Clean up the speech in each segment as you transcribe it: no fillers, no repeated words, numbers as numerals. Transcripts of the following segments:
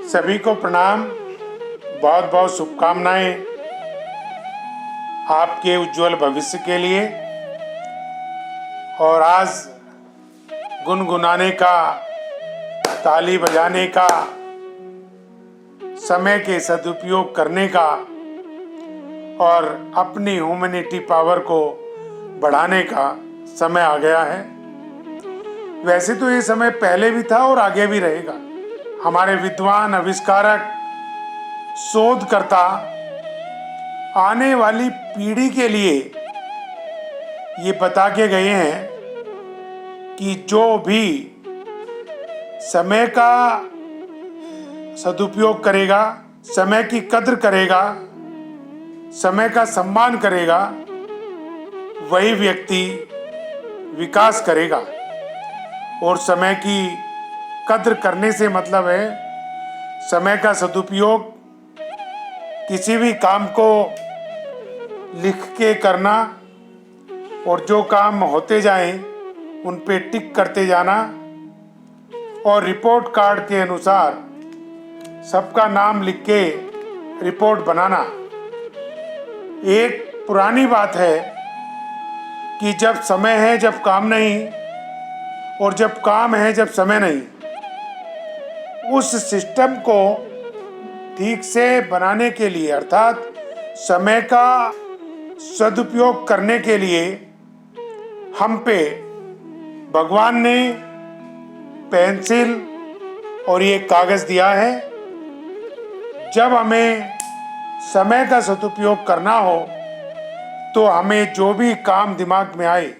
सभी को प्रणाम। बहुत बहुत शुभकामनाएं आपके उज्जवल भविष्य के लिए। और आज गुनगुनाने का, ताली बजाने का, समय के सदुपयोग करने का और अपनी ह्यूमैनिटी पावर को बढ़ाने का समय आ गया है। वैसे तो ये समय पहले भी था और आगे भी रहेगा। हमारे विद्वान, आविष्कारक, शोधकर्ता आने वाली पीढ़ी के लिए ये बता के गए हैं कि जो भी समय का सदुपयोग करेगा, समय की कद्र करेगा, समय का सम्मान करेगा, वही व्यक्ति विकास करेगा। और समय की कद्र करने से मतलब है समय का सदुपयोग, किसी भी काम को लिख के करना और जो काम होते जाएं उन पे टिक करते जाना और रिपोर्ट कार्ड के अनुसार सबका नाम लिख के रिपोर्ट बनाना। एक पुरानी बात है कि जब समय है जब काम नहीं, और जब काम है जब समय नहीं। उस सिस्टम को ठीक से बनाने के लिए, अर्थात समय का सदुपयोग करने के लिए हम पे भगवान ने पेंसिल और ये कागज दिया है। जब हमें समय का सदुपयोग करना हो तो हमें जो भी काम दिमाग में आए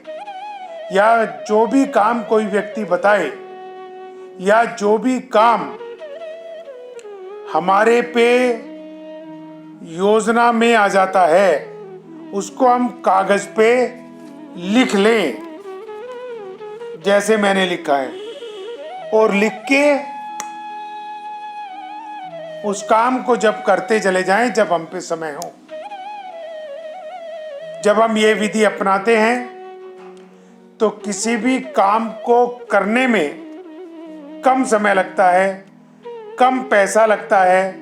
या जो भी काम कोई व्यक्ति बताए या जो भी काम हमारे पे योजना में आ जाता है उसको हम कागज पे लिख लें, जैसे मैंने लिखा है, और लिख के उस काम को जब करते चले जाएं जब हम पे समय हो। जब हम ये विधि अपनाते हैं तो किसी भी काम को करने में कम समय लगता है, कम पैसा लगता है,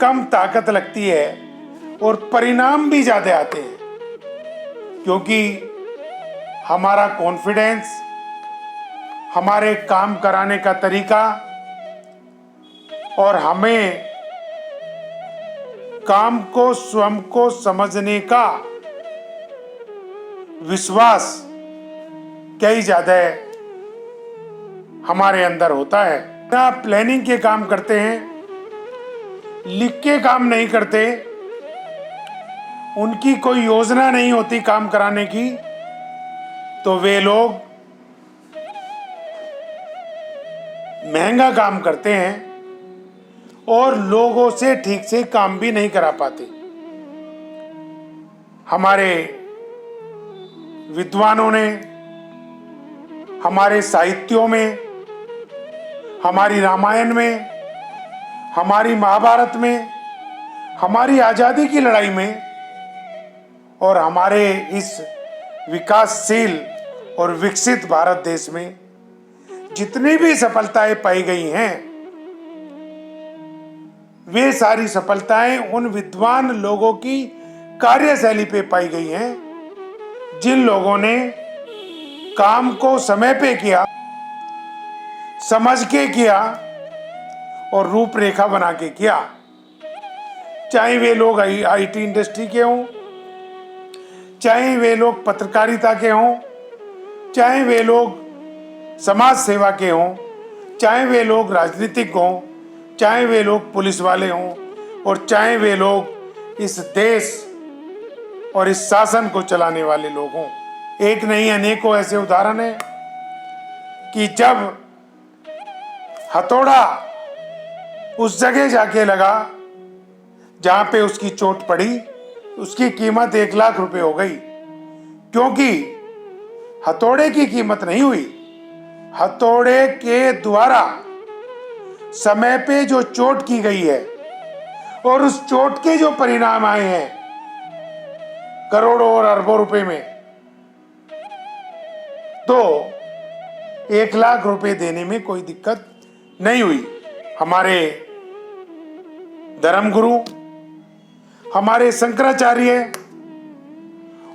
कम ताकत लगती है और परिणाम भी ज़्यादा आते हैं, क्योंकि हमारा कॉन्फिडेंस, हमारे काम कराने का तरीका और हमें काम को, स्वयं को समझने का विश्वास कई ज़्यादा हमारे अंदर होता है। ना प्लानिंग के काम करते हैं, लिख के काम नहीं करते, उनकी कोई योजना नहीं होती काम कराने की, तो वे लोग महंगा काम करते हैं और लोगों से ठीक से काम भी नहीं करा पाते। हमारे विद्वानों ने हमारे साहित्यों में, हमारी रामायण में, हमारी महाभारत में, हमारी आज़ादी की लड़ाई में और हमारे इस विकासशील और विकसित भारत देश में जितनी भी सफलताएं पाई गई हैं, वे सारी सफलताएं उन विद्वान लोगों की कार्यशैली पे पाई गई हैं जिन लोगों ने काम को समय पे किया, समझ के किया और रूपरेखा बना के किया। चाहे वे लोग आईटी इंडस्ट्री के हों, चाहे वे लोग पत्रकारिता के हों, चाहे वे लोग समाज सेवा के हों, चाहे वे लोग राजनीतिक हों, चाहे वे लोग पुलिस वाले हों और चाहे वे लोग इस देश और इस शासन को चलाने वाले लोग हों। एक नहीं अनेकों ऐसे उदाहरण हैं कि जब हथौड़ा उस जगह जाके लगा जहां पे उसकी चोट पड़ी, उसकी कीमत 1 लाख रुपए हो गई, क्योंकि हथौड़े की कीमत नहीं हुई, हथौड़े के द्वारा समय पे जो चोट की गई है और उस चोट के जो परिणाम आए हैं करोड़ों और अरबों रुपए में, तो 1 लाख रुपए देने में कोई दिक्कत नहीं हुई। हमारे धर्मगुरु, हमारे शंकराचार्य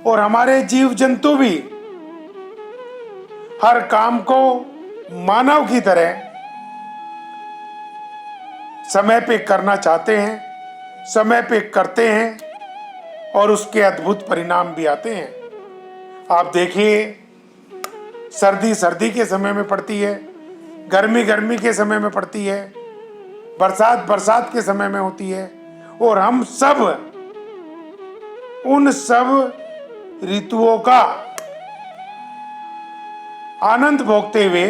और हमारे जीव जंतु भी हर काम को मानव की तरह समय पे करना चाहते हैं, समय पे करते हैं और उसके अद्भुत परिणाम भी आते हैं। आप देखिए, सर्दी सर्दी के समय में पड़ती है, गर्मी गर्मी के समय में पड़ती है, बरसात बरसात के समय में होती है, और हम सब उन सब ऋतुओं का आनंद भोगते हुए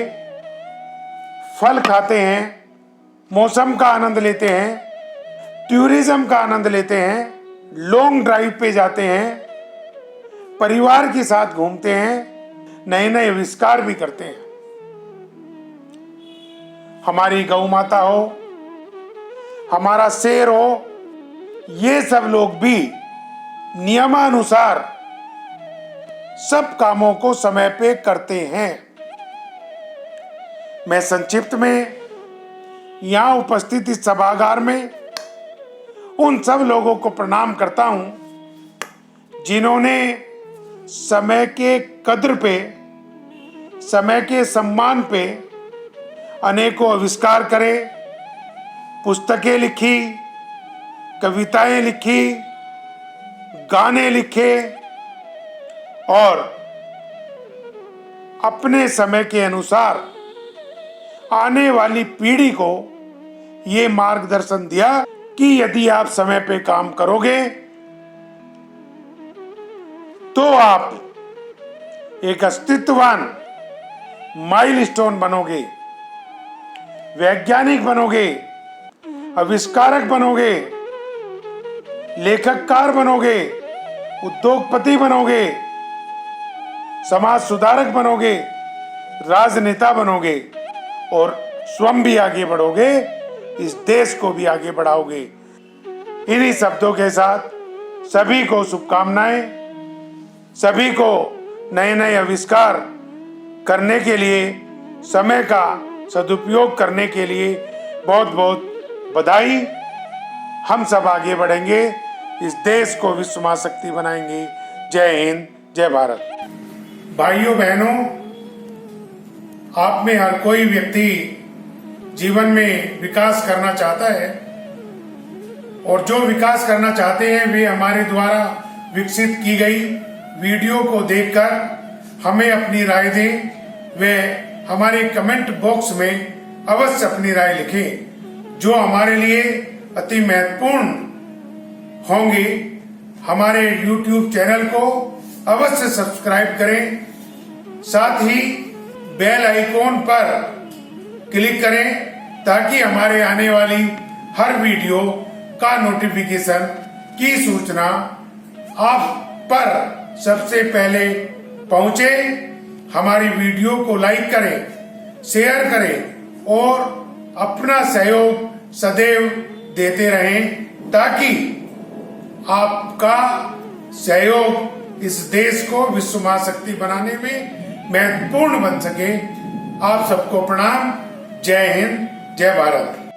फल खाते हैं, मौसम का आनंद लेते हैं, टूरिज्म का आनंद लेते हैं, लॉन्ग ड्राइव पे जाते हैं, परिवार के साथ घूमते हैं, नए नए आविष्कार भी करते हैं। हमारी गौ माता हो, हमारा शेर हो, ये सब लोग भी नियमानुसार सब कामों को समय पे करते हैं। मैं संक्षिप्त में यहां उपस्थित इस सभागार में उन सब लोगों को प्रणाम करता हूं जिन्होंने समय के कद्र पे, समय के सम्मान पे अनेकों आविष्कार करे, पुस्तकें लिखी, कविताएं लिखी, गाने लिखे और अपने समय के अनुसार आने वाली पीढ़ी को ये मार्गदर्शन दिया कि यदि आप समय पे काम करोगे तो आप एक अस्तित्ववान माइलस्टोन बनोगे, वैज्ञानिक बनोगे, आविष्कारक बनोगे, लेखककार बनोगे, उद्योगपति बनोगे, समाज सुधारक बनोगे, राजनेता बनोगे और स्वयं भी आगे बढ़ोगे, इस देश को भी आगे बढ़ाओगे। इन्हीं शब्दों के साथ सभी को शुभकामनाएं, सभी को नए नए आविष्कार करने के लिए, समय का सदुपयोग करने के लिए बहुत बहुत बधाई। हम सब आगे बढ़ेंगे, इस देश को विश्व महाशक्ति बनाएंगे। जय हिंद, जय भारत। भाइयों बहनों, आप में हर कोई व्यक्ति जीवन में विकास करना चाहता है और जो विकास करना चाहते हैं वे हमारे द्वारा विकसित की गई वीडियो को देखकर हमें अपनी राय दें। वे हमारे कमेंट बॉक्स में अवश्य अपनी राय लिखें जो हमारे लिए अति महत्वपूर्ण होंगे। हमारे YouTube चैनल को अवश्य सब्सक्राइब करें, साथ ही बेल आइकॉन पर क्लिक करें ताकि हमारे आने वाली हर वीडियो का नोटिफिकेशन की सूचना आप पर सबसे पहले पहुंचे। हमारी वीडियो को लाइक करें, शेयर करें और अपना सहयोग सदैव देते रहें ताकि आपका सहयोग इस देश को विश्व महाशक्ति बनाने में महत्वपूर्ण बन सके। आप सबको प्रणाम। जय हिंद, जय भारत।